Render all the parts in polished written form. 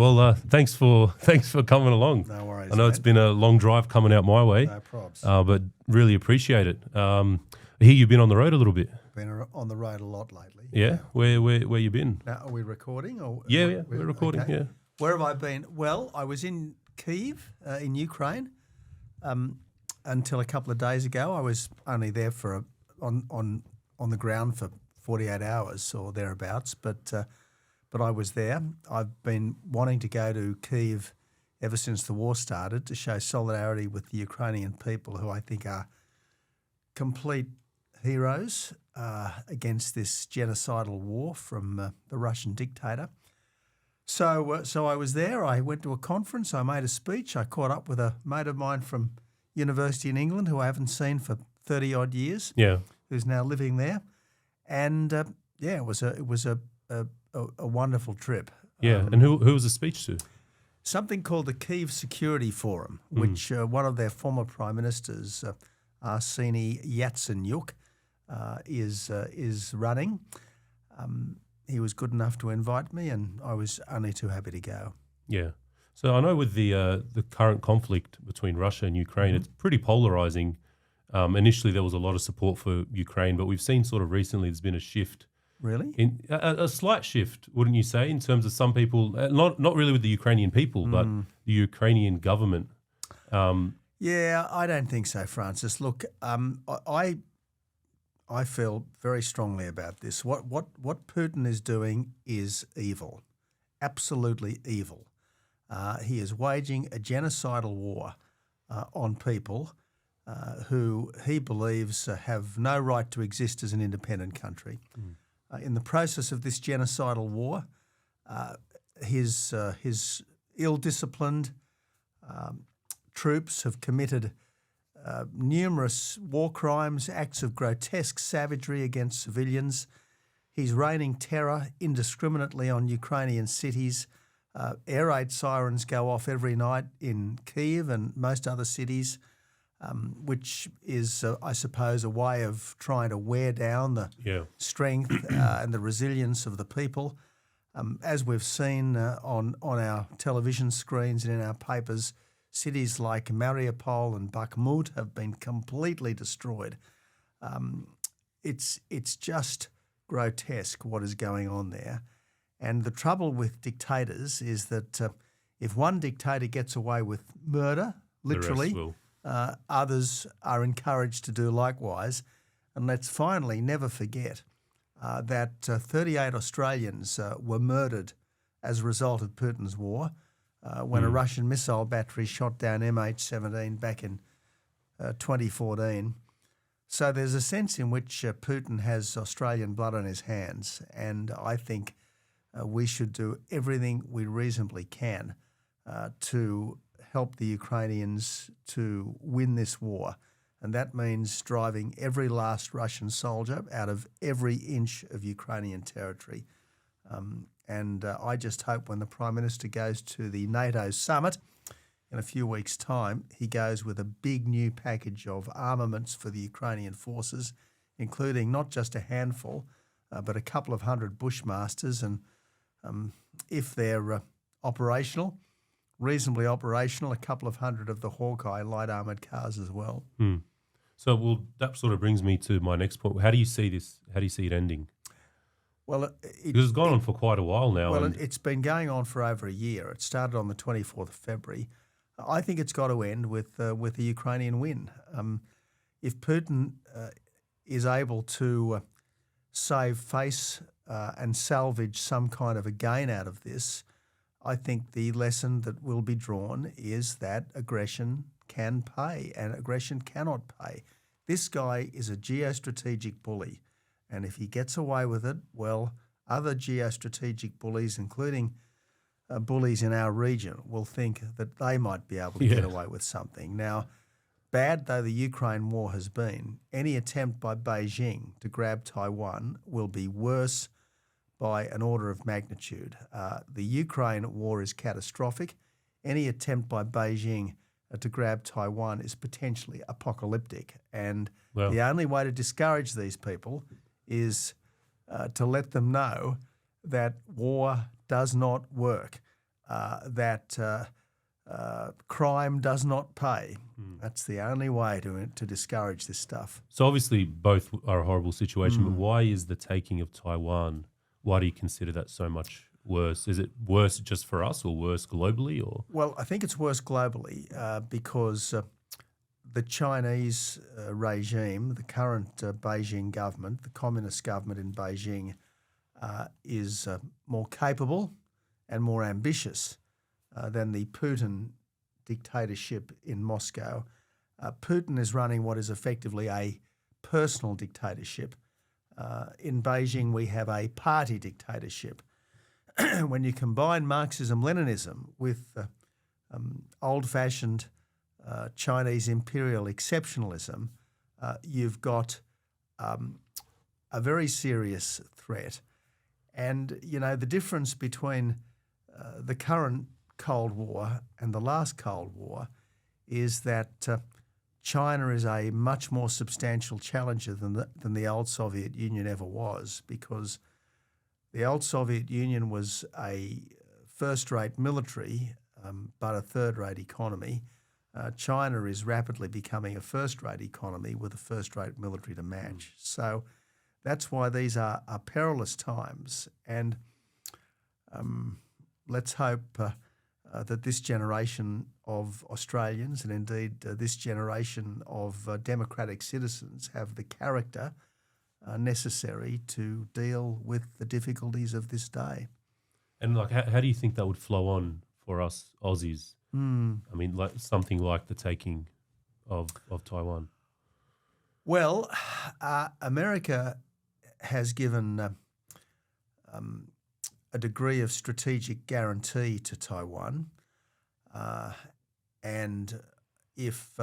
Well, thanks for coming along. No worries. I know it's been a long drive coming out my way. No probs. But really appreciate it. I hear you've been on the road a little bit. Been on the road a lot lately. Yeah? Where you been? Now, are we recording? Or Yeah, we're recording, okay. yeah. Where have I been? Well, I was in Kyiv in Ukraine until a couple of days ago. I was only there for on the ground for 48 hours or thereabouts, but I was there. I've been wanting to go to Kyiv ever since the war started to show solidarity with the Ukrainian people, who I think are complete heroes against this genocidal war from the Russian dictator. So I was there. I went to a conference. I made a speech. I caught up with a mate of mine from university in England who I haven't seen for 30 odd years. Yeah. Who's now living there, and it was a wonderful trip. Yeah, and who was the speech to? Something called the Kyiv Security Forum, which one of their former prime ministers, Arseny Yatsenyuk, is running. He was good enough to invite me, and I was only too happy to go. Yeah. So I know with the current conflict between Russia and Ukraine, it's pretty polarizing. Initially, there was a lot of support for Ukraine, but we've seen sort of recently there's been a shift. Really? In a slight shift, wouldn't you say, in terms of some people, not really with the Ukrainian people, but the Ukrainian government? Yeah, I don't think so, Francis. Look, I feel very strongly about this. What Putin is doing is evil, absolutely evil. He is waging a genocidal war on people who he believes have no right to exist as an independent country. In the process of this genocidal war, his ill-disciplined troops have committed numerous war crimes, acts of grotesque savagery against civilians. He's raining terror indiscriminately on Ukrainian cities. Air raid sirens go off every night in Kyiv and most other cities, which is, I suppose, a way of trying to wear down the strength and the resilience of the people. As we've seen on our television screens and in our papers, cities like Mariupol and Bakhmut have been completely destroyed. It's just grotesque what is going on there. And the trouble with dictators is that if one dictator gets away with murder, literally, others are encouraged to do likewise. And let's finally never forget that 38 Australians were murdered as a result of Putin's war when a Russian missile battery shot down MH17 back in 2014. So there's a sense in which Putin has Australian blood on his hands, and I think we should do everything we reasonably can to help the Ukrainians to win this war. And that means driving every last Russian soldier out of every inch of Ukrainian territory. And I just hope when the Prime Minister goes to the NATO summit in a few weeks' time, he goes with a big new package of armaments for the Ukrainian forces, including not just a handful, but a couple of hundred Bushmasters. And if they're operational, reasonably operational, a couple of hundred of the Hawkeye light armoured cars as well. So, that sort of brings me to my next point. How do you see this? How do you see it ending? Well, because it's gone on for quite a while now. Well, it's been going on for over a year. It started on the 24th of February. I think it's got to end with a Ukrainian win. If Putin is able to save face and salvage some kind of a gain out of this, I think the lesson that will be drawn is that aggression can pay and aggression cannot pay. This guy is a geostrategic bully, and if he gets away with it, well, other geostrategic bullies, including bullies in our region, will think that they might be able to get away with something. Now, bad though the Ukraine war has been, any attempt by Beijing to grab Taiwan will be worse by an order of magnitude. The Ukraine war is catastrophic. Any attempt by Beijing to grab Taiwan is potentially apocalyptic. And the only way to discourage these people is to let them know that war does not work. that crime does not pay. That's the only way to discourage this stuff. So obviously both are a horrible situation, but why is the taking of Taiwan, why do you consider that so much worse? Is it worse just for us or worse globally? Or Well, I think it's worse globally because the Chinese regime, the current Beijing government, the communist government in Beijing, is more capable and more ambitious than the Putin dictatorship in Moscow. Putin is running what is effectively a personal dictatorship. In Beijing, we have a party dictatorship. When you combine Marxism-Leninism with old-fashioned Chinese imperial exceptionalism, you've got a very serious threat. And, you know, the difference between the current Cold War and the last Cold War is that China is a much more substantial challenger than the old Soviet Union ever was, because the old Soviet Union was a first-rate military but a third-rate economy. China is rapidly becoming a first-rate economy with a first-rate military to match. So that's why these are perilous times. And let's hope that this generation of Australians and indeed this generation of democratic citizens have the character necessary to deal with the difficulties of this day. And like, how do you think that would flow on for us Aussies? I mean, like something like the taking of Taiwan. Well, America has given a degree of strategic guarantee to Taiwan, and if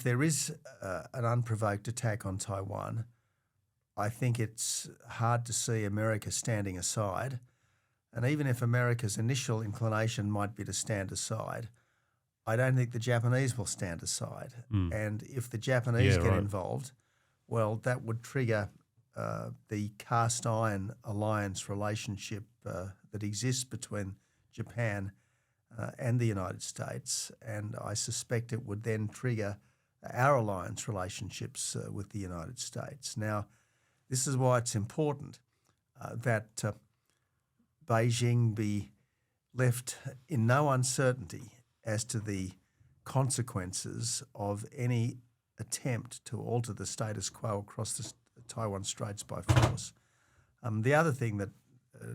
there is an unprovoked attack on Taiwan, I think it's hard to see America standing aside. And even if America's initial inclination might be to stand aside, I don't think the Japanese will stand aside. And if the Japanese get involved, well, that would trigger the cast iron alliance relationship that exists between Japan and the United States. And I suspect it would then trigger our alliance relationships with the United States. Now, this is why it's important that Beijing be left in no uncertainty as to the consequences of any attempt to alter the status quo across the Taiwan Straits by force. The other thing that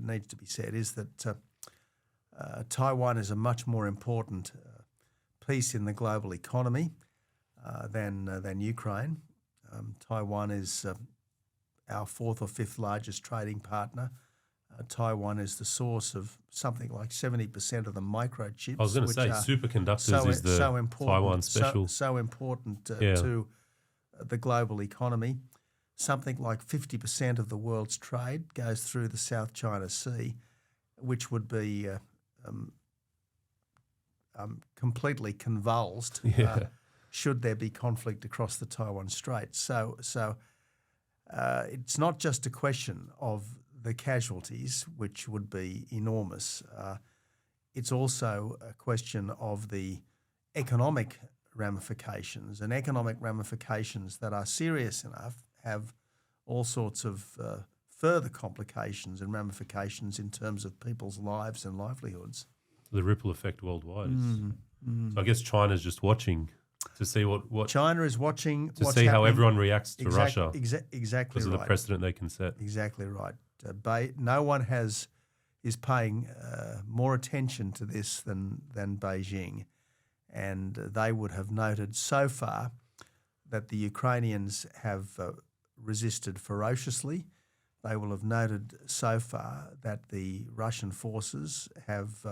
needs to be said is that Taiwan is a much more important piece in the global economy than Ukraine. Taiwan is our fourth or fifth largest trading partner. Taiwan is the source of something like 70% of the microchips. I was going to say superconductors is the Taiwan special. So important to the global economy. Something like 50% of the world's trade goes through the South China Sea, which would be completely convulsed should there be conflict across the Taiwan Strait. So it's not just a question of the casualties, which would be enormous. It's also a question of the economic ramifications, and economic ramifications that are serious enough have all sorts of further complications and ramifications in terms of people's lives and livelihoods. The ripple effect worldwide. So I guess China's just watching to see what China is watching to see how everyone reacts to Russia. Exactly because of the precedent they can set. Exactly right. No one is paying more attention to this than Beijing, and they would have noted so far that the Ukrainians have resisted ferociously. They will have noted so far that the Russian forces have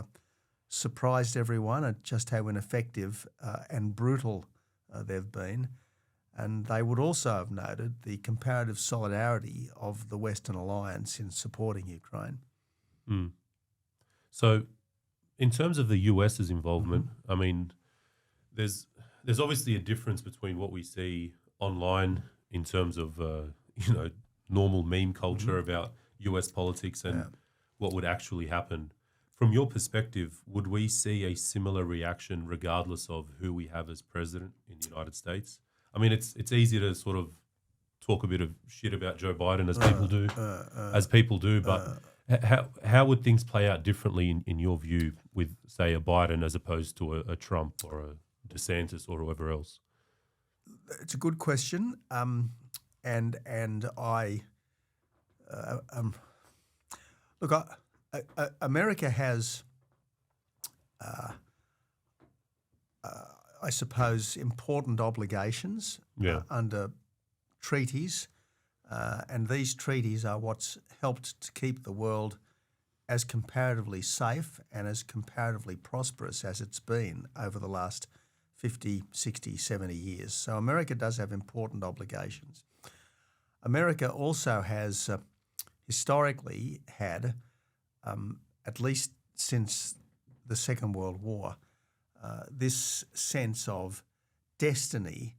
surprised everyone at just how ineffective and brutal they've been. And they would also have noted the comparative solidarity of the Western alliance in supporting Ukraine. So in terms of the US's involvement, I mean, there's obviously a difference between what we see online in terms of, normal meme culture about US politics and what would actually happen. From your perspective, would we see a similar reaction regardless of who we have as president in the United States? I mean, it's easy to sort of talk a bit of shit about Joe Biden as people do, but how would things play out differently in your view with, say, a Biden as opposed to a Trump or a DeSantis or whoever else? It's a good question, and I look. America has, I suppose, important obligations under treaties, and these treaties are what's helped to keep the world as comparatively safe and as comparatively prosperous as it's been over the last 50, 60, 70 years. So America does have important obligations. America also has historically had, at least since the Second World War, this sense of destiny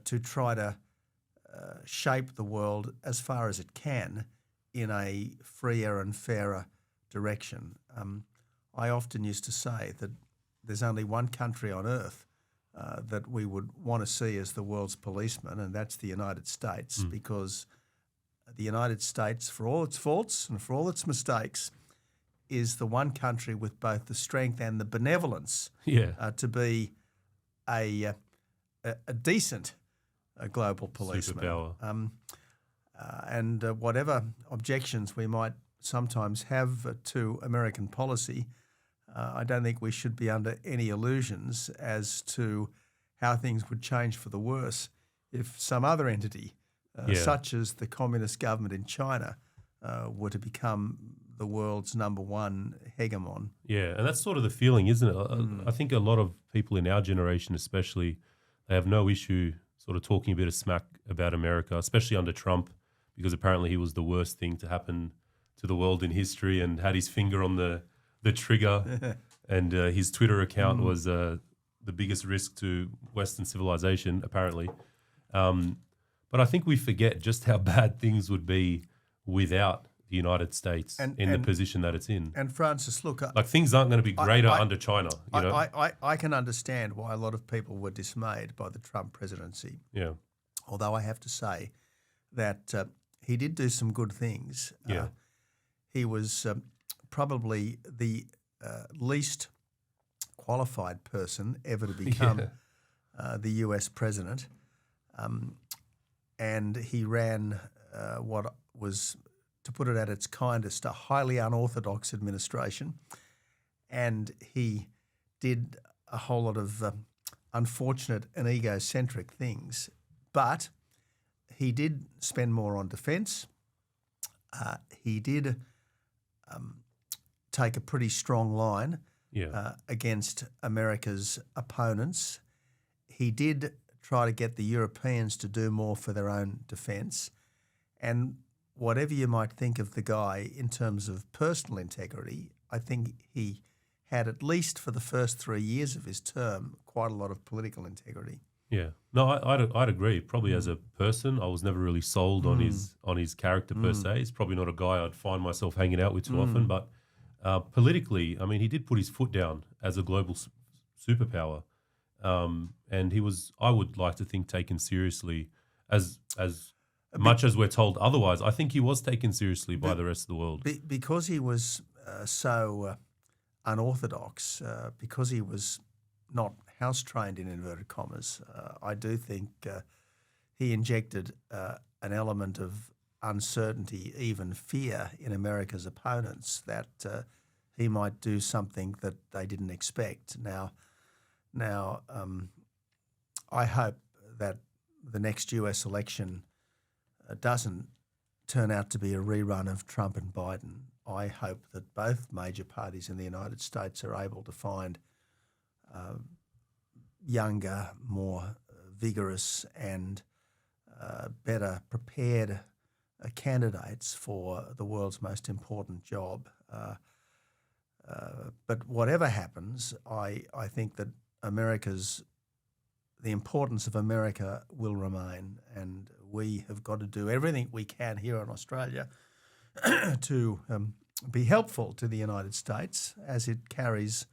to try to shape the world as far as it can in a freer and fairer direction. I often used to say that there's only one country on earth that we would want to see as the world's policeman, and that's the United States, because the United States, for all its faults and for all its mistakes, is the one country with both the strength and the benevolence to be a decent global policeman. Superpower. And whatever objections we might sometimes have to American policy, I don't think we should be under any illusions as to how things would change for the worse if some other entity, such as the communist government in China, were to become the world's number one hegemon. Yeah, and that's sort of the feeling, isn't it? I think a lot of people in our generation especially, they have no issue sort of talking a bit of smack about America, especially under Trump, because apparently he was the worst thing to happen to the world in history and had his finger on the trigger, and his Twitter account was the biggest risk to Western civilization, apparently. But I think we forget just how bad things would be without the United States in the position that it's in. And Francis, look, like things aren't going to be greater under China. You know? I can understand why a lot of people were dismayed by the Trump presidency. Yeah. Although I have to say that he did do some good things. He was probably the least qualified person ever to become the US president. And he ran what was, to put it at its kindest, a highly unorthodox administration. And he did a whole lot of unfortunate and egocentric things. But he did spend more on defence. He did take a pretty strong line against America's opponents. He did try to get the Europeans to do more for their own defence. And whatever you might think of the guy in terms of personal integrity, I think he had, at least for the first 3 years of his term, quite a lot of political integrity. Yeah, no, I'd agree. Probably as a person, I was never really sold on his character per se. He's probably not a guy I'd find myself hanging out with too often. But politically, I mean, he did put his foot down as a global superpower, and he was, I would like to think, taken seriously as much as we're told otherwise. I think he was taken seriously by the rest of the world because he was so unorthodox. Because he was not house trained in inverted commas. I do think he injected an element of uncertainty, even fear, in America's opponents that he might do something that they didn't expect. Now, I hope that the next US election doesn't turn out to be a rerun of Trump and Biden. I hope that both major parties in the United States are able to find younger, more vigorous and better prepared candidates for the world's most important job. But whatever happens, I think that the importance of America will remain, and we have got to do everything we can here in Australia to be helpful to the United States as it carries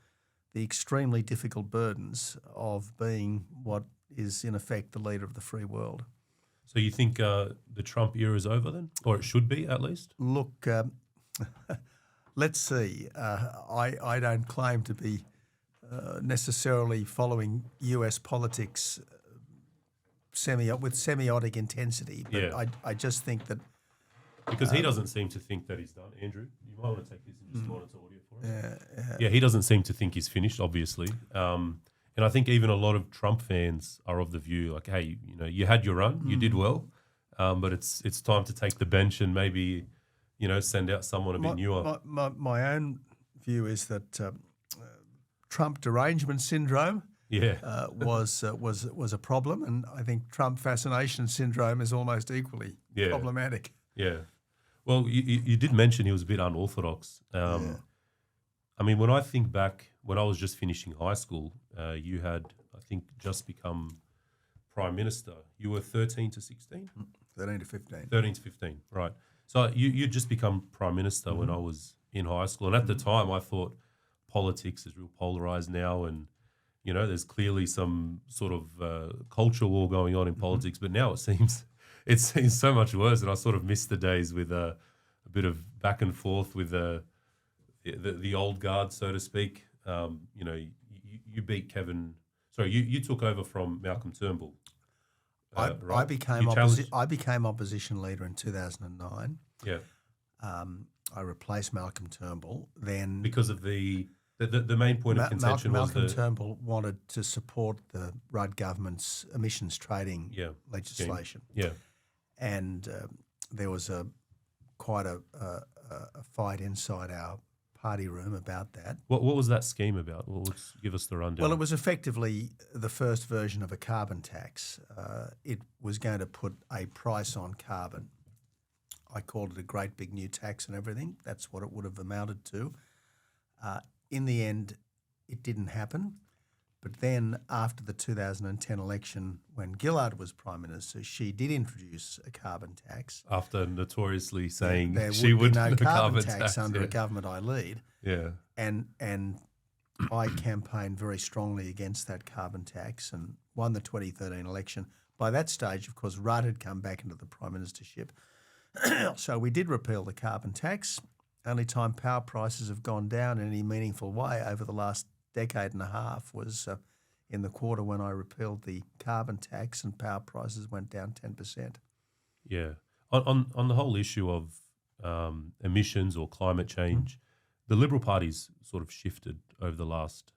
the extremely difficult burdens of being what is in effect the leader of the free world. So you think the Trump era is over then, or it should be at least? Look, let's see. I don't claim to be necessarily following US politics with semiotic intensity, but Yeah. I just think that Because he doesn't seem to think that he's done. Andrew, you might want to take this and just monitor audio for him. Yeah, he doesn't seem to think he's finished, obviously. And I think even a lot of Trump fans are of the view, like, hey, you had your run, you did well, but it's time to take the bench and maybe, send out someone a bit newer. My own view is that Trump derangement syndrome was a problem, and I think Trump fascination syndrome is almost equally problematic. Yeah. Well, you did mention he was a bit unorthodox. I mean, when I think back, when I was just finishing high school, you had, I think, just become Prime Minister. You were 13 to 16? 13 to 15. 13 to 15, right. So you'd just become Prime Minister when I was in high school. And at the time, I thought politics is real polarised now, and, there's clearly some sort of culture war going on in politics. But now it seems so much worse, and I sort of miss the days with a bit of back and forth with the old guard, so to speak. You beat Kevin. Sorry, you took over from Malcolm Turnbull. Right? I became opposition leader in 2009. Yeah. I replaced Malcolm Turnbull. Then because of the main point of contention Malcolm Turnbull wanted to support the Rudd government's emissions trading legislation. Yeah. And there was quite a fight inside our party room about that. What was that scheme about? Well, let's give us the rundown. Well, it was effectively the first version of a carbon tax. It was going to put a price on carbon. I called it a great big new tax and everything. That's what it would have amounted to. In the end, it didn't happen. But then after the 2010 election, when Gillard was Prime Minister, she did introduce a carbon tax. After notoriously saying there she would be no do carbon tax under a government I lead. Yeah. And I campaigned very strongly against that carbon tax and won the 2013 election. By that stage, of course, Rudd had come back into the Prime Ministership. So we did repeal the carbon tax. Only time power prices have gone down in any meaningful way over the last decade and a half was in the quarter when I repealed the carbon tax and power prices went down 10%. Yeah. On the whole issue of emissions or climate change, the Liberal Party's sort of shifted over the last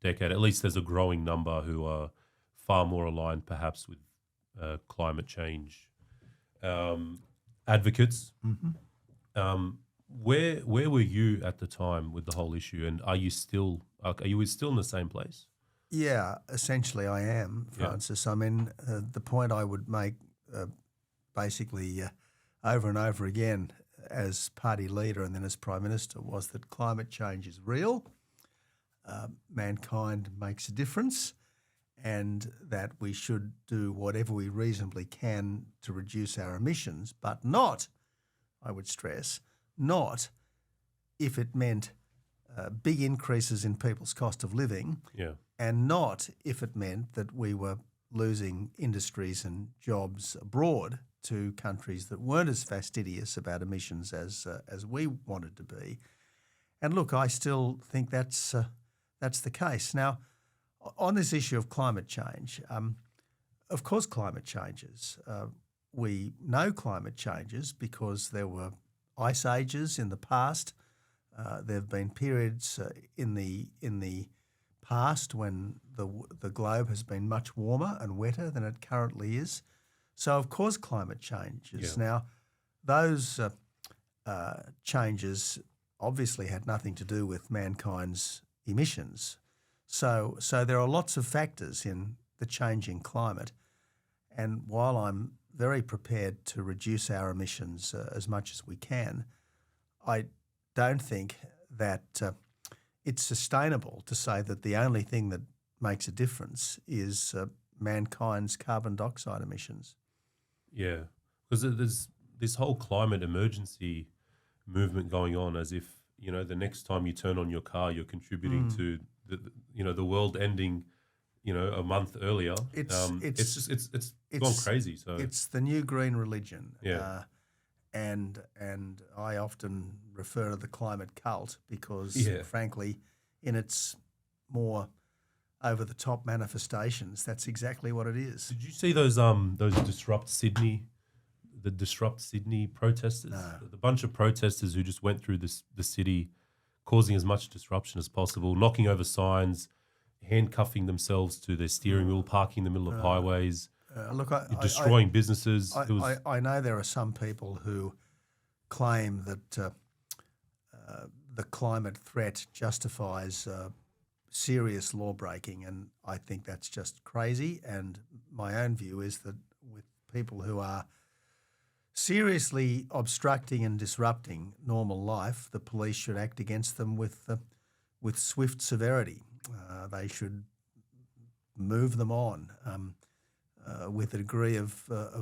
decade. At least there's a growing number who are far more aligned perhaps with climate change advocates. Where were you at the time with the whole issue, and are you still in the same place? Yeah, essentially I am, Francis. I mean, the point I would make basically over and over again as party leader and then as Prime Minister was that climate change is real, mankind makes a difference, and that we should do whatever we reasonably can to reduce our emissions, but not, I would stress, not if it meant big increases in people's cost of living, and not if it meant that we were losing industries and jobs abroad to countries that weren't as fastidious about emissions as we wanted to be. And look, I still think that's the case. Now, on this issue of climate change, of course climate changes. We know climate changes because there were ice ages in the past. There have been periods in the past when the globe has been much warmer and wetter than it currently is. So, of course, climate changes. Yeah. Now, those changes obviously had nothing to do with mankind's emissions. So there are lots of factors in the changing climate. And while I'm very prepared to reduce our emissions as much as we can, I don't think that it's sustainable to say that the only thing that makes a difference is mankind's carbon dioxide emissions. Yeah, because there's this whole climate emergency movement going on, as if the next time you turn on your car, you're contributing to the world ending, a month earlier. It's gone crazy. So it's the new green religion. Yeah. And I often refer to the climate cult because, frankly, in its more over-the-top manifestations, that's exactly what it is. Did you see those Disrupt Sydney protesters? No. The bunch of protesters who just went through the city, causing as much disruption as possible, knocking over signs, handcuffing themselves to their steering wheel, parking in the middle of highways. Destroying businesses. I know there are some people who claim that the climate threat justifies serious law breaking, and I think that's just crazy. And my own view is that with people who are seriously obstructing and disrupting normal life, the police should act against them with swift severity. They should move them on. With a degree of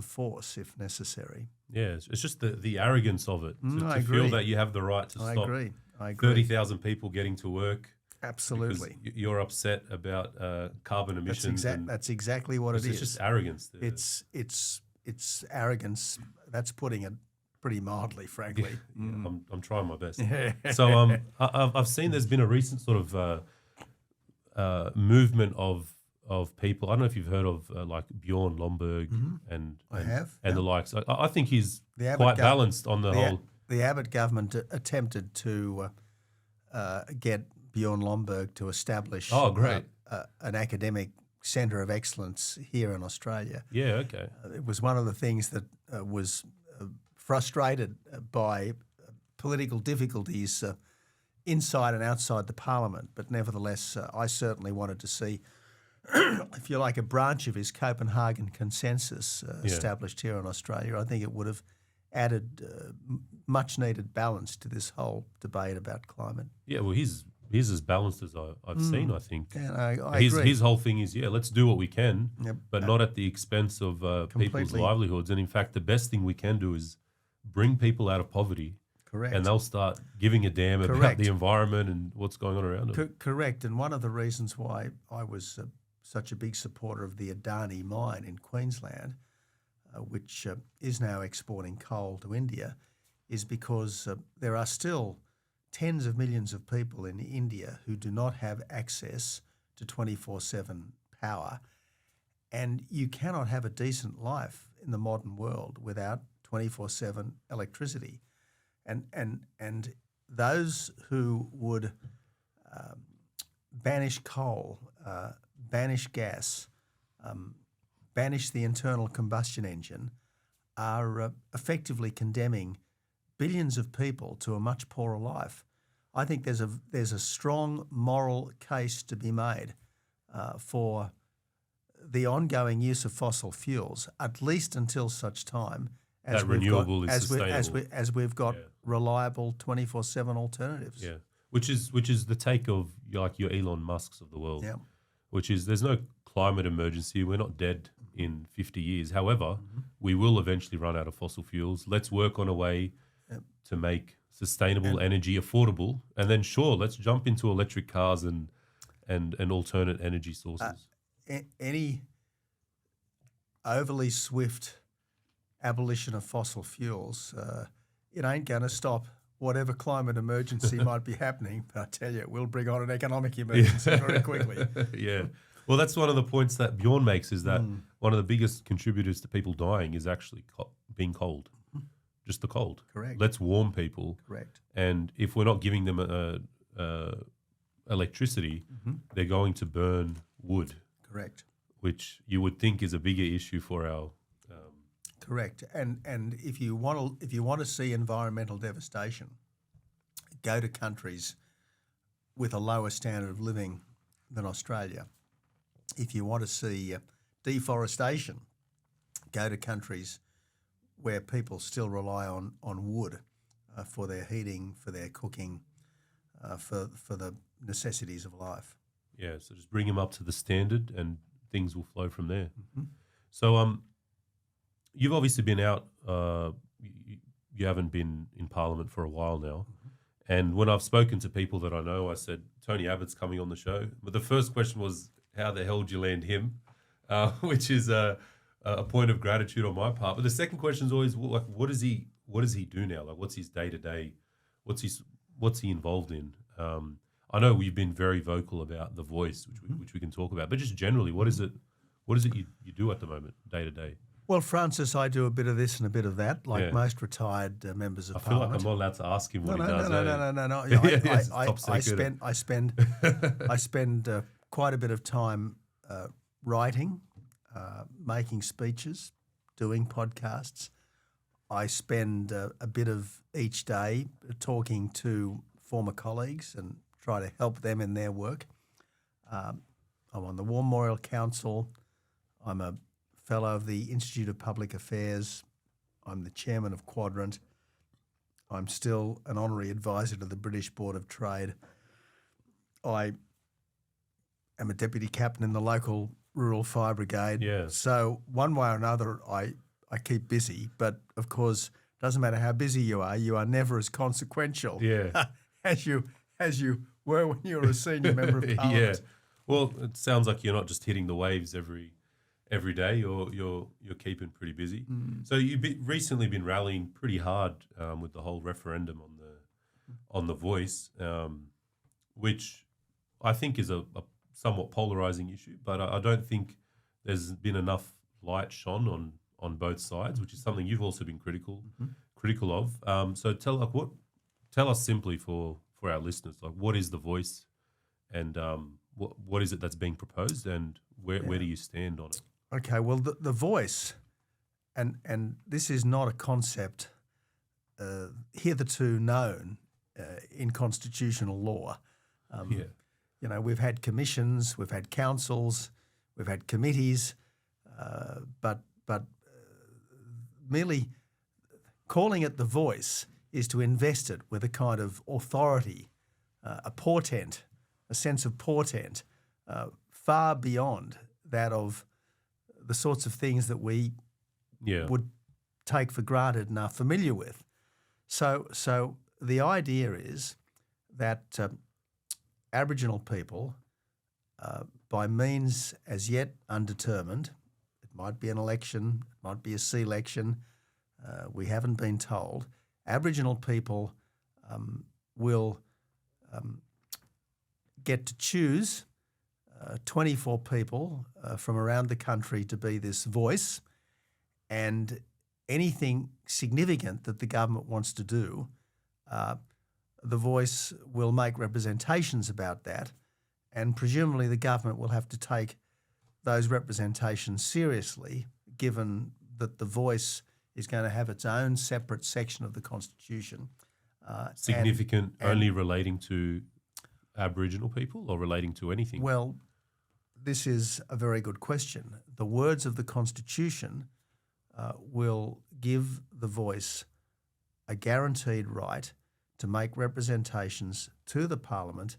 force, if necessary. Yeah, it's just the arrogance of it to feel that you have the right to stop I agree. 30,000 people getting to work. Absolutely, because you're upset about carbon emissions. That's exactly what it is. It's just arrogance. It's arrogance. That's putting it pretty mildly, frankly. Yeah, I'm trying my best. So I've seen there's been a recent sort of movement of people. I don't know if you've heard of like Bjorn Lomborg and the likes. I think he's quite balanced on the whole. The Abbott government attempted to get Bjorn Lomborg to establish an academic centre of excellence here in Australia. Yeah, okay. It was one of the things that was frustrated by political difficulties inside and outside the parliament, but nevertheless, I certainly wanted to see, if you like, a branch of his Copenhagen consensus established here in Australia. I think it would have added much-needed balance to this whole debate about climate. Yeah, well, he's as balanced as I've seen, I think. And I agree. His whole thing is, let's do what we can, but not at the expense of people's livelihoods. And in fact, the best thing we can do is bring people out of poverty. Correct. And they'll start giving a damn about the environment and what's going on around them. Correct. And one of the reasons why I was such a big supporter of the Adani mine in Queensland, which is now exporting coal to India, is because there are still tens of millions of people in India who do not have access to 24/7 power. And you cannot have a decent life in the modern world without 24/7 electricity. And those who would banish coal, banish gas, banish the internal combustion engine are effectively condemning billions of people to a much poorer life. I think there's a strong moral case to be made for the ongoing use of fossil fuels, at least until such time as we've got reliable 24/7 alternatives. Yeah, which is the take of like your Elon Musks of the world. Yeah. Which is there's no climate emergency. We're not dead in 50 years. However, we will eventually run out of fossil fuels. Let's work on a way to make sustainable energy affordable, and then let's jump into electric cars and alternate energy sources. Any overly swift abolition of fossil fuels, it ain't going to stop whatever climate emergency might be happening. But I tell you, it will bring on an economic emergency very quickly. Yeah. Well, that's one of the points that Bjorn makes, is that one of the biggest contributors to people dying is actually being cold. Just the cold. Correct. Let's warm people. Correct. And if we're not giving them electricity, they're going to burn wood. Correct. Which you would think is a bigger issue for our. Correct. And if you want to see environmental devastation, go to countries with a lower standard of living than Australia. If you want to see deforestation, go to countries where people still rely on wood for their heating, for their cooking, for the necessities of life. Yeah, so just bring them up to the standard and things will flow from there. So you've obviously been out, you haven't been in Parliament for a while now. And when I've spoken to people that I know, I said, Tony Abbott's coming on the show. But the first question was, how the hell did you land him? Which is a point of gratitude on my part. But the second question is always, like, what does he do now? Like, what's his day-to-day? What's he involved in? I know we've been very vocal about The Voice, which we can talk about. But just generally, what is it you do at the moment, day-to-day? Well, Francis, I do a bit of this and a bit of that, like most retired members of Parliament. I feel like I'm not allowed to ask him what he does. No. I spend quite a bit of time writing, making speeches, doing podcasts. I spend a bit of each day talking to former colleagues and try to help them in their work. I'm on the War Memorial Council. I'm a Fellow of the Institute of Public Affairs. I'm the Chairman of Quadrant. I'm still an honorary advisor to the British Board of Trade. I am a deputy captain in the local rural fire brigade. Yeah. So one way or another, I keep busy. But of course, it doesn't matter how busy you are never as consequential as you were when you were a senior member of Parliament. Yeah. Well, it sounds like you're not just hitting the waves every day. You're keeping pretty busy. So you've recently been rallying pretty hard with the whole referendum on the Voice, which I think is a somewhat polarising issue. But I don't think there's been enough light shone on both sides, which is something you've also been critical of. So tell us simply for our listeners, like, what is the Voice, and what is it that's being proposed, and where do you stand on it? Okay, well, the Voice, and this is not a concept hitherto known in constitutional law. You know, we've had commissions, we've had councils, we've had committees, but merely calling it the Voice is to invest it with a kind of authority, a portent, a sense of portent, far beyond that of the sorts of things that we would take for granted and are familiar with. So the idea is that Aboriginal people, by means as yet undetermined, it might be an election, it might be a C-election, we haven't been told, Aboriginal people will get to choose 24 people from around the country to be this voice, and anything significant that the government wants to do, the Voice will make representations about that, and presumably the government will have to take those representations seriously, given that the Voice is going to have its own separate section of the Constitution. Significant only relating to Aboriginal people, or relating to anything? Well, this is a very good question. The words of the Constitution will give the Voice a guaranteed right to make representations to the Parliament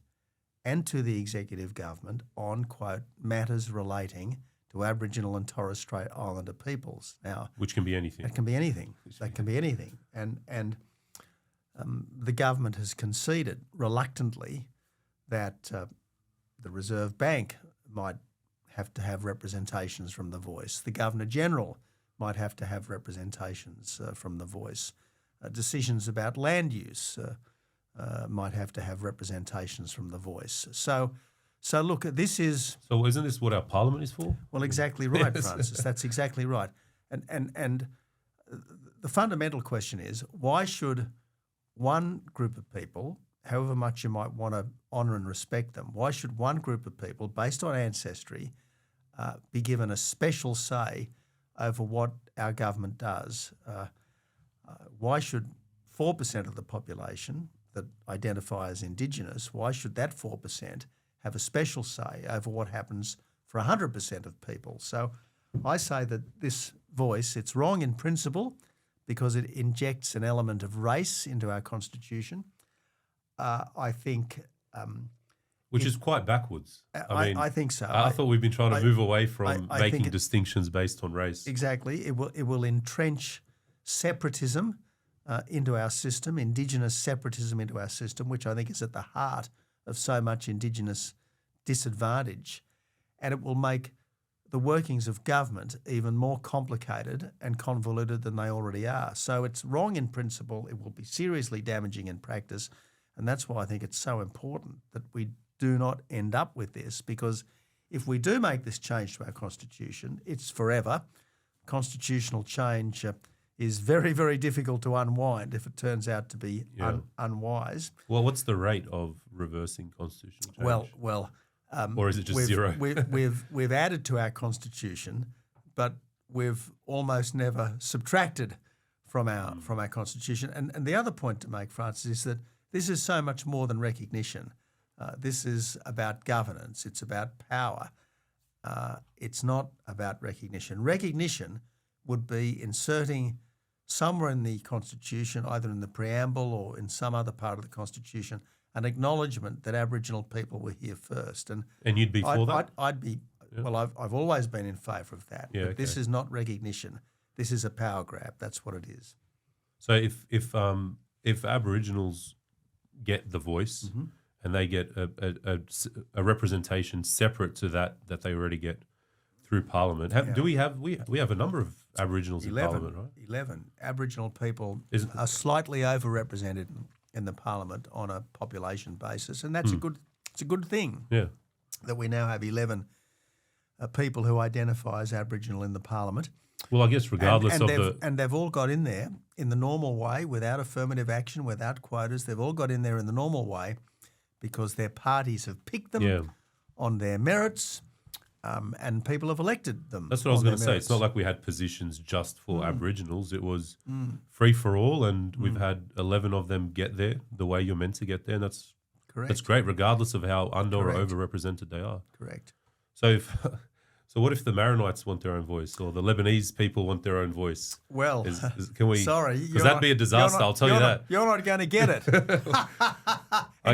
and to the executive government on, quote, matters relating to Aboriginal and Torres Strait Islander peoples. Now, which can be anything. That can be anything. That can be anything. And the government has conceded reluctantly that the Reserve Bank might have to have representations from the Voice. The Governor-General might have to have representations from the Voice. Decisions about land use might have to have representations from the Voice. So look, this is... So isn't this what our Parliament is for? Well, exactly right, Francis. That's exactly right. And the fundamental question is, why should one group of people, however much you might want to honour and respect them, why should one group of people, based on ancestry, be given a special say over what our government does? Why should 4% of the population that identify as indigenous, why should that 4% have a special say over what happens for 100% of people? So I say that this Voice, it's wrong in principle because it injects an element of race into our Constitution. I think... which is quite backwards. I think so. I thought we've been trying to move away from making distinctions based on race. Exactly. It will entrench separatism into our system, indigenous separatism into our system, which I think is at the heart of so much indigenous disadvantage. And it will make the workings of government even more complicated and convoluted than they already are. So it's wrong in principle. It will be seriously damaging in practice. And that's why I think it's so important that we do not end up with this, because if we do make this change to our constitution, it's forever. Constitutional change is very, very difficult to unwind if it turns out to be unwise. Well, what's the rate of reversing constitutional change? Well, or is it just zero? we've added to our constitution, but we've almost never subtracted from our constitution. And the other point to make, Francis, is that this is so much more than recognition. This is about governance. It's about power. It's not about recognition. Recognition would be inserting somewhere in the Constitution, either in the preamble or in some other part of the Constitution, an acknowledgement that Aboriginal people were here first. And you'd be for that? I'd be. Yeah. Well, I've always been in favour of that. Yeah, but this is not recognition. This is a power grab. That's what it is. So if Aboriginals get the voice and they get a representation separate to that they already get through Parliament, do we have a number of Aboriginals in Parliament, right? 11 Aboriginal people are slightly overrepresented in the Parliament on a population basis, and that's it's a good thing. Yeah, that we now have 11 people who identify as Aboriginal in the Parliament. Well, I guess regardless and they've all got in there in the normal way, without affirmative action, without quotas. They've all got in there in the normal way because their parties have picked them on their merits, and people have elected them. That's what I was going to say. It's not like we had positions just for Aboriginals. It was free for all, and we've had 11 of them get there the way you're meant to get there, and that's correct. That's great, regardless of how under or overrepresented they are. Correct. So what if the Maronites want their own voice, or the Lebanese people want their own voice? Well, can we? Sorry, because that'd be a disaster. I'll tell you that. You're not going to get it.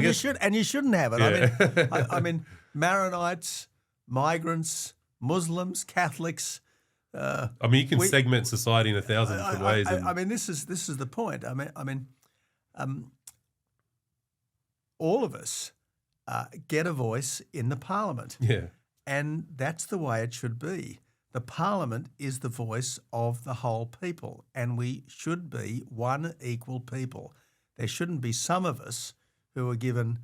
You shouldn't have it. Yeah. I mean, Maronites, migrants, Muslims, Catholics. You can segment society in 1,000 different ways. I mean, this is the point. I mean, all of us get a voice in the Parliament. Yeah. And that's the way it should be. The Parliament is the voice of the whole people, and we should be one equal people. There shouldn't be some of us who are given,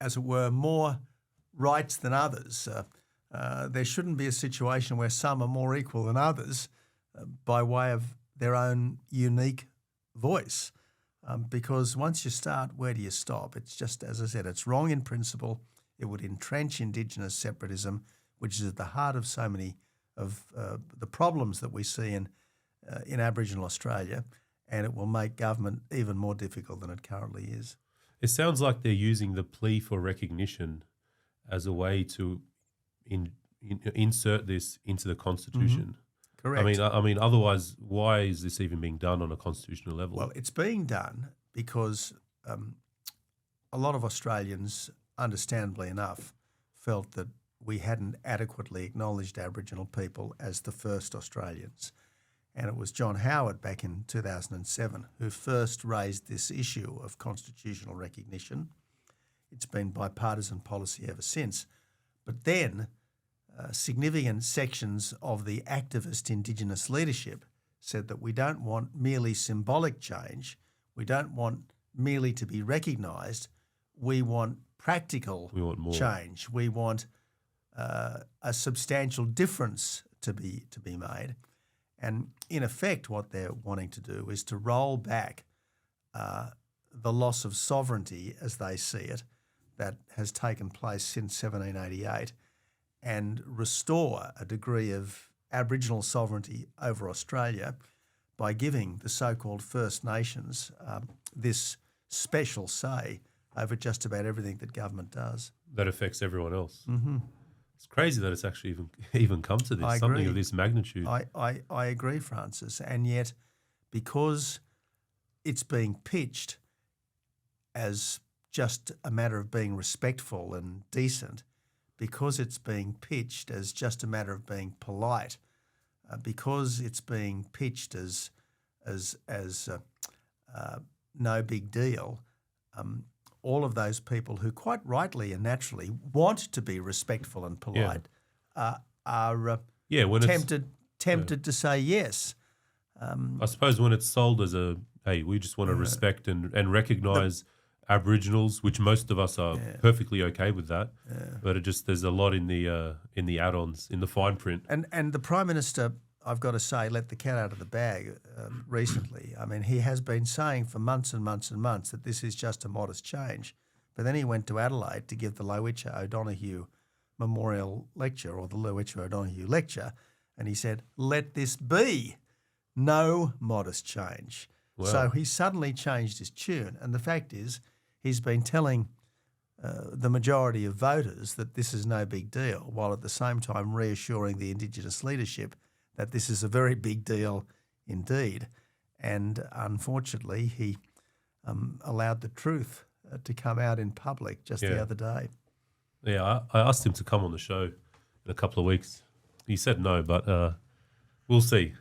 as it were, more rights than others. There shouldn't be a situation where some are more equal than others by way of their own unique voice. Because once you start, where do you stop? It's just, as I said, it's wrong in principle. It would entrench indigenous separatism, which is at the heart of so many of the problems that we see in Aboriginal Australia, and it will make government even more difficult than it currently is. It sounds like they're using the plea for recognition as a way to insert this into the Constitution. Correct. I mean, otherwise, why is this even being done on a constitutional level? Well, it's being done because a lot of Australians, understandably enough, felt that we hadn't adequately acknowledged Aboriginal people as the first Australians. And it was John Howard back in 2007 who first raised this issue of constitutional recognition. It's been bipartisan policy ever since. But then significant sections of the activist Indigenous leadership said that we don't want merely symbolic change. We don't want merely to be recognised. We want practical change. We want a substantial difference to be made. And in effect, what they're wanting to do is to roll back the loss of sovereignty, as they see it, that has taken place since 1788, and restore a degree of Aboriginal sovereignty over Australia by giving the so-called First Nations this special say over just about everything that government does. That affects everyone else. Mm-hmm. It's crazy that it's actually even come to this, something of this magnitude. I agree, Francis. And yet, because it's being pitched as just a matter of being respectful and decent, because it's being pitched as just a matter of being polite, because it's being pitched as no big deal, all of those people who quite rightly and naturally want to be respectful and polite are when tempted to say yes. I suppose when it's sold as hey, we just want to respect and recognise Aboriginals, which most of us are perfectly okay with that, but there's a lot in the add-ons, in the fine print. And the Prime Minister, I've got to say, let the cat out of the bag recently. I mean, he has been saying for months and months and months that this is just a modest change, but then he went to Adelaide to give the Lowitja O'Donoghue Memorial Lecture, or the Lowitja O'Donoghue Lecture, and he said, let this be no modest change. Wow. So he suddenly changed his tune, and the fact is he's been telling the majority of voters that this is no big deal, while at the same time reassuring the Indigenous leadership that this is a very big deal indeed. And unfortunately, he allowed the truth to come out in public just the other day. Yeah, I asked him to come on the show in a couple of weeks. He said no, but we'll see.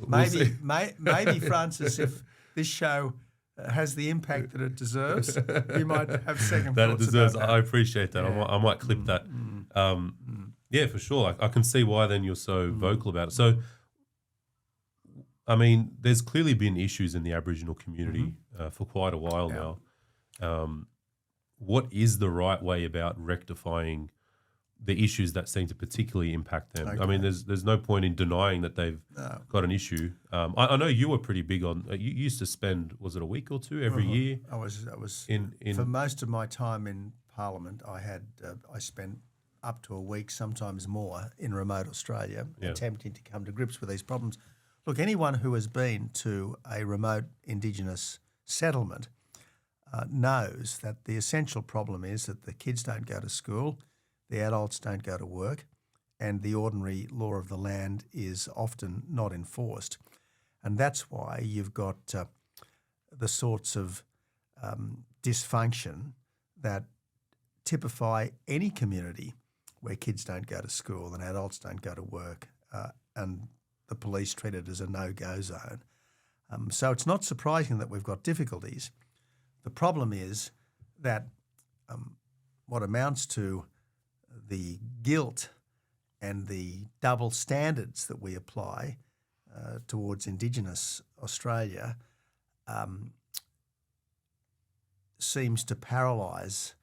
Maybe, Francis, if this show has the impact that it deserves, you might have second that thoughts it deserves. about that. I appreciate that. Yeah. I might clip that. Yeah, for sure. I can see why then you're so vocal about it. So, I mean, there's clearly been issues in the Aboriginal community for quite a while now. What is the right way about rectifying the issues that seem to particularly impact them? Okay. I mean, there's no point in denying that they've got an issue. I know you were pretty big on. You used to spend, was it a week or two every year? I was in for most of my time in Parliament. I spent up to a week, sometimes more, in remote Australia, attempting to come to grips with these problems. Look, anyone who has been to a remote Indigenous settlement knows that the essential problem is that the kids don't go to school, the adults don't go to work, and the ordinary law of the land is often not enforced. And that's why you've got the sorts of dysfunction that typify any community where kids don't go to school and adults don't go to work and the police treat it as a no-go zone. So it's not surprising that we've got difficulties. The problem is that what amounts to the guilt and the double standards that we apply towards Indigenous Australia seems to paralyse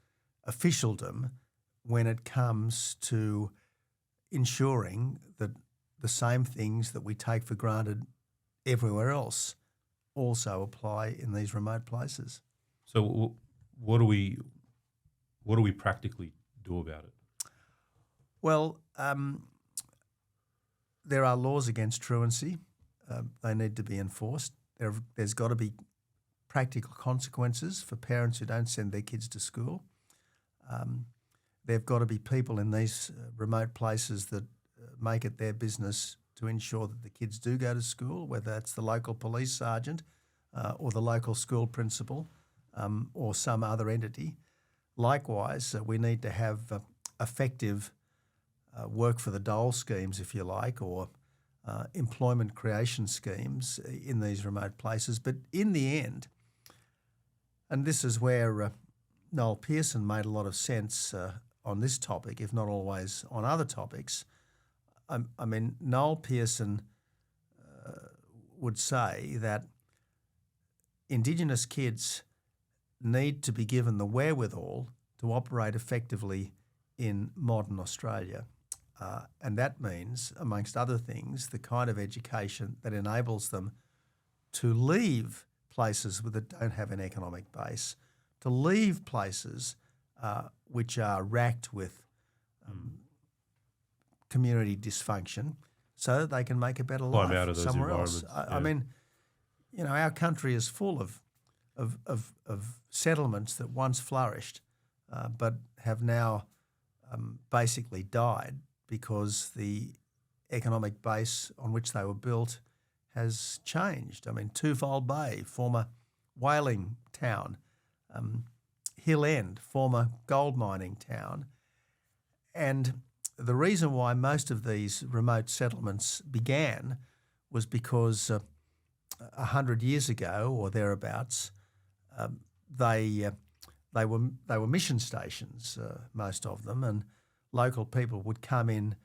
officialdom when it comes to ensuring that the same things that we take for granted everywhere else also apply in these remote places. So what do we practically do about it? Well, there are laws against truancy. They need to be enforced. There's got to be practical consequences for parents who don't send their kids to school. There've got to be people in these remote places that make it their business to ensure that the kids do go to school, whether that's the local police sergeant or the local school principal or some other entity. Likewise, we need to have effective work for the dole schemes, if you like, or employment creation schemes in these remote places. But in the end, and this is where Noel Pearson made a lot of sense on this topic, if not always on other topics. I mean, Noel Pearson would say that Indigenous kids need to be given the wherewithal to operate effectively in modern Australia. And that means, amongst other things, the kind of education that enables them to leave places that don't have an economic base, to leave places which are racked with community dysfunction, so that they can make a better life out of those somewhere else. environments. I mean, you know, our country is full of settlements that once flourished, but have now basically died because the economic base on which they were built has changed. I mean, Twofold Bay, former whaling town, Hill End, former gold mining town. And the reason why most of these remote settlements began was because 100 years ago or thereabouts, they were mission stations, most of them, and local people would come in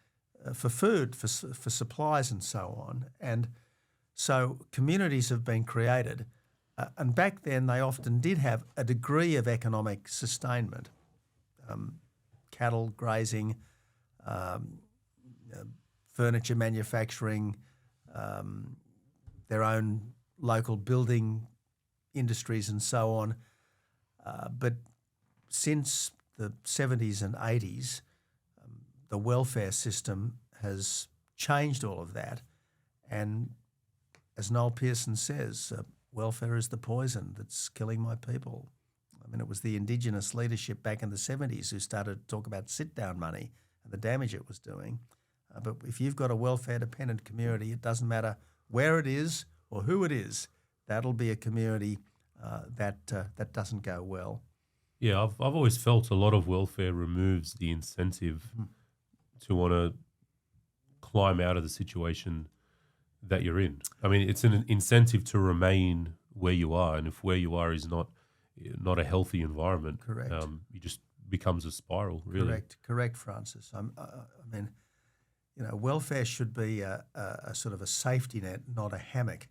for food, for supplies, and so on. And so communities have been created, and back then they often did have a degree of economic sustainment, cattle grazing, furniture manufacturing, their own local building industries and so on. But since the 70s and 80s, the welfare system has changed all of that. And as Noel Pearson says, welfare is the poison that's killing my people. I mean, it was the indigenous leadership back in the 70s who started to talk about sit-down money and the damage it was doing. But if you've got a welfare-dependent community, it doesn't matter where it is or who it is, that'll be a community that doesn't go well. Yeah, I've always felt a lot of welfare removes the incentive to want to climb out of the situation that you're in. I mean, it's an incentive to remain where you are, and if where you are is not a healthy environment, correct, it just becomes a spiral. Really, correct, Francis. I mean, you know, welfare should be a sort of a safety net, not a hammock,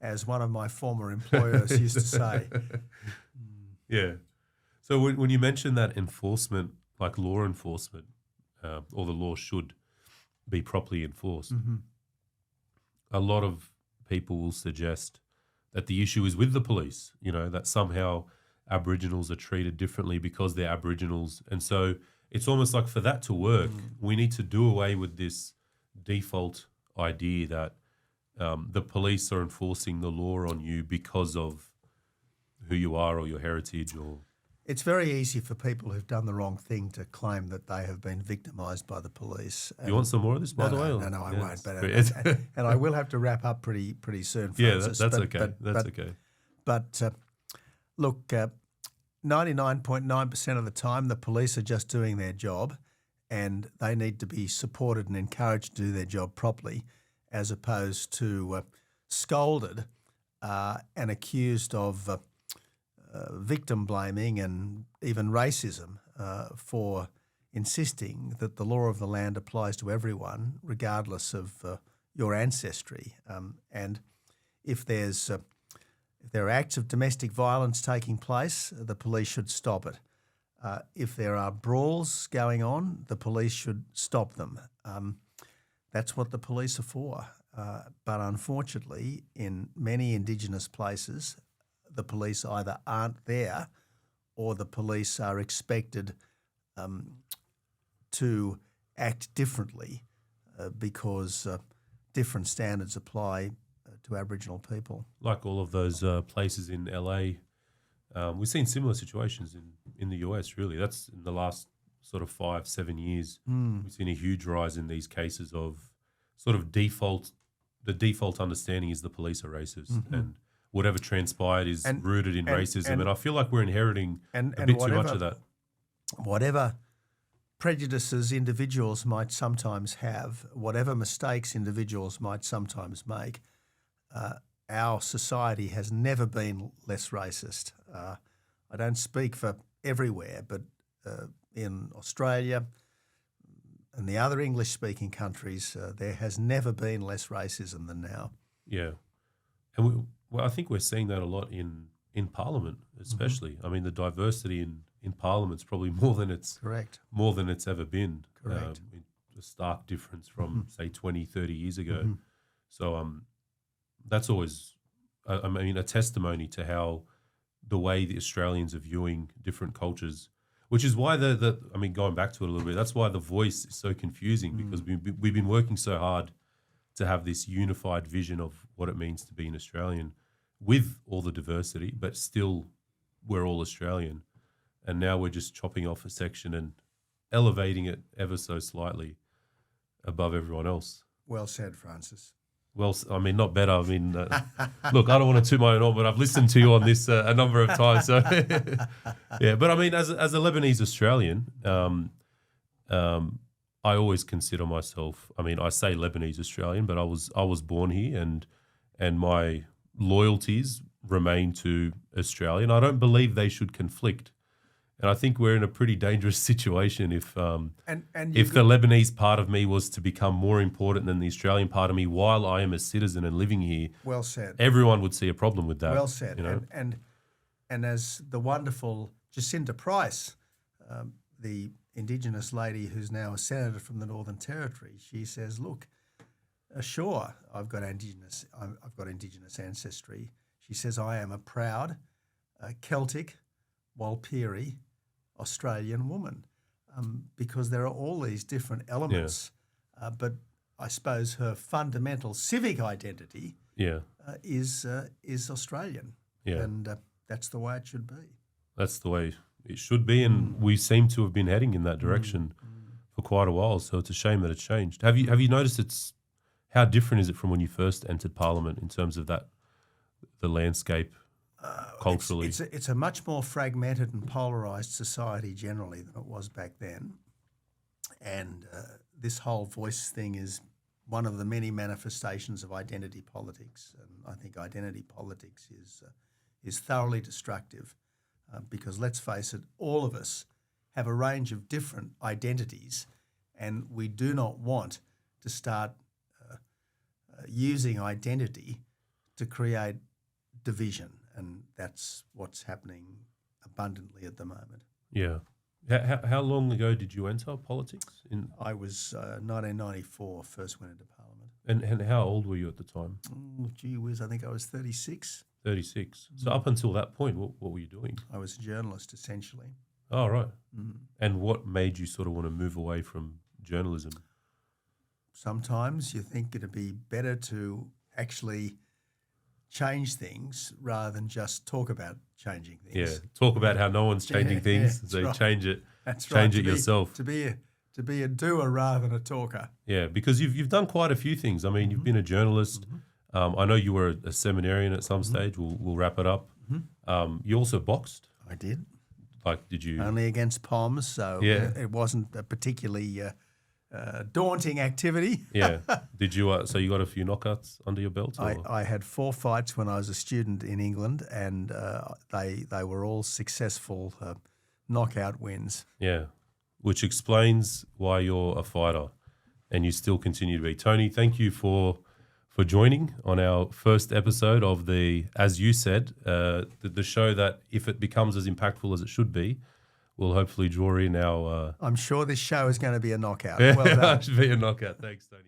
as one of my former employers used to say. Yeah. So when you mention that enforcement, like law enforcement, or the law should be properly enforced, a lot of people will suggest that the issue is with the police, you know, that somehow Aboriginals are treated differently because they're Aboriginals. And so it's almost like for that to work, we need to do away with this default idea that the police are enforcing the law on you because of who you are or your heritage. Or it's very easy for people who've done the wrong thing to claim that they have been victimised by the police. You want some more of this, by the way? No, I won't. But and I will have to wrap up pretty soon, Francis. Yeah, that's okay. That's okay. But look, 99.9% of the time, the police are just doing their job, and they need to be supported and encouraged to do their job properly, as opposed to scolded and accused of victim blaming and even racism for insisting that the law of the land applies to everyone, regardless of your ancestry. And if there are acts of domestic violence taking place, the police should stop it. If there are brawls going on, the police should stop them. That's what the police are for. But unfortunately, in many Indigenous places, the police either aren't there or the police are expected to act differently because different standards apply to Aboriginal people. Like all of those places in LA, we've seen similar situations in the US, really. That's in the last sort of 5-7 years. We've seen a huge rise in these cases of sort of the default understanding is the police are racist and whatever transpired is rooted in racism. And I feel like we're inheriting a bit too much of that. Whatever prejudices individuals might sometimes have, whatever mistakes individuals might sometimes make, our society has never been less racist. I don't speak for everywhere, but in Australia and the other English-speaking countries, there has never been less racism than now. Yeah. And I think we're seeing that a lot in Parliament, especially. I mean, the diversity in Parliament's probably more than it's ever been. Correct. A stark difference from, say, 20, 30 years ago. So that's always, I mean, a testimony to how the way the Australians are viewing different cultures, which is why I mean, going back to it a little bit, that's why The Voice is so confusing because we've been working so hard to have this unified vision of what it means to be an Australian with all the diversity, but still we're all Australian. And now we're just chopping off a section and elevating it ever so slightly above everyone else. Well said, Francis. Well, I mean, not better. I mean, look, I don't want to toot my own horn, but I've listened to you on this a number of times. So, yeah, but I mean, as a Lebanese Australian, I always consider myself. I mean, I say Lebanese Australian, but I was born here, and and my loyalties remain to Australia, and I don't believe they should conflict. And I think we're in a pretty dangerous situation if the Lebanese part of me was to become more important than the Australian part of me while I am a citizen and living here. Well said. Everyone would see a problem with that. Well said. You know? And as the wonderful Jacinta Price, the Indigenous lady who's now a senator from the Northern Territory, she says, look, sure, I've got Indigenous ancestry. She says, I am a proud Celtic, Walpiri, Australian woman, because there are all these different elements. But I suppose her fundamental civic identity is Australian. Yeah. And that's the way it should be. That's the way it should be, and we seem to have been heading in that direction for quite a while. So it's a shame that it's changed. Have you noticed how different is it from when you first entered Parliament in terms of the landscape culturally? It's a much more fragmented and polarised society generally than it was back then, and this whole voice thing is one of the many manifestations of identity politics, and I think identity politics is thoroughly destructive. Because let's face it, all of us have a range of different identities, and we do not want to start using identity to create division, and that's what's happening abundantly at the moment. Yeah. How long ago did you enter politics? I was 1994, first went into Parliament. And how old were you at the time? Gee whiz, I think I was 36. 36. So up until that point, what were you doing? I was a journalist, essentially. Oh, right. And what made you sort of want to move away from journalism? Sometimes you think it'd be better to actually change things rather than just talk about changing things. Yeah, talk about how no one's changing things, so right. change it. That's change right. it yourself. To be a doer rather than a talker. Yeah, because you've done quite a few things. I mean, you've been a journalist. I know you were a seminarian at some stage. We'll wrap it up. You also boxed. I did. Like, did you? Only against POMs, so it wasn't a particularly daunting activity. Yeah. Did you? So you got a few knockouts under your belt? I had 4 fights when I was a student in England, and they were all successful knockout wins. Yeah, which explains why you're a fighter, and you still continue to be. Tony, thank you for joining on our first episode of the, as you said, the show that, if it becomes as impactful as it should be, will hopefully draw in our... I'm sure this show is going to be a knockout. Well done. It should be a knockout. Thanks, Tony.